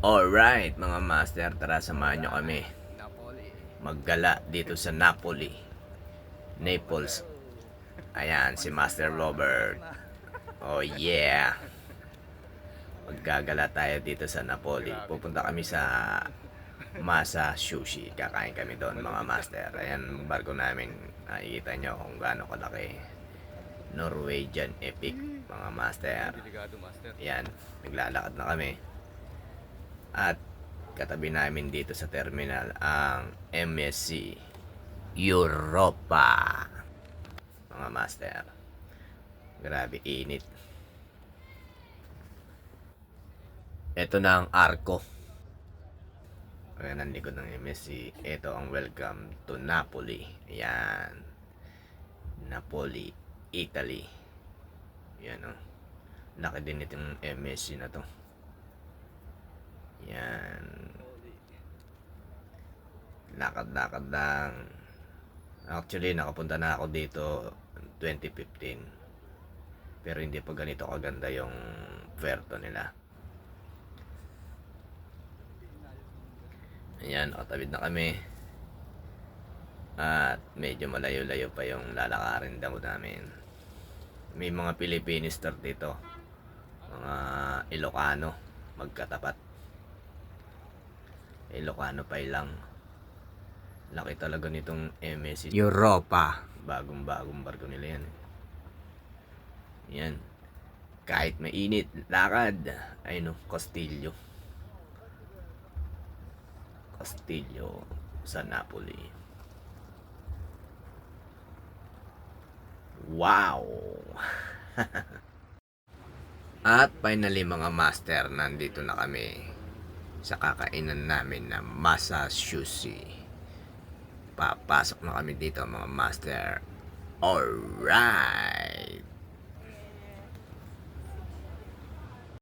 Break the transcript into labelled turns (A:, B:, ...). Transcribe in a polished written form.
A: Alright mga master, tara samahan nyo kami maggala dito sa Napoli, Naples. Ayan si Master Robert. Oh yeah, maggagala tayo dito sa Napoli. Pupunta kami sa Masa Sushi. Kakain kami doon mga master. Ayan ang barko namin. Nakikita nyo kung gaano kalaki. Norwegian Epic mga master. Ayan, naglalakad na kami. At katabi namin dito sa terminal ang MSC Europa. Mga master, grabe init. Ito na ang arko. Ayan ang likod ng MSC. Ito ang welcome to Napoli. Ayan, Napoli, Italy. Ayan o, laki din itong MSC na to. Yan. Lakad-lakad lang. Actually, nakapunta na ako dito 2015. Pero hindi pa ganito kaganda yung puerto nila. Ayan, nakatawid na kami. At medyo malayo-layo pa yung lalakarin daw namin. May mga Pilipinister dito. Mga Ilocano. Magkatapat. Ilocano pa lang. Laki talaga nitong MSC Europa. Bagong-bagong barko nila yan. Yan. Kahit mainit, lakad. Ay no, Castillo. Castillo sa Napoli. Wow! At finally mga master, nandito na kami sa kakainan namin na Masa Sushi. Papasok na kami dito mga master. Alright!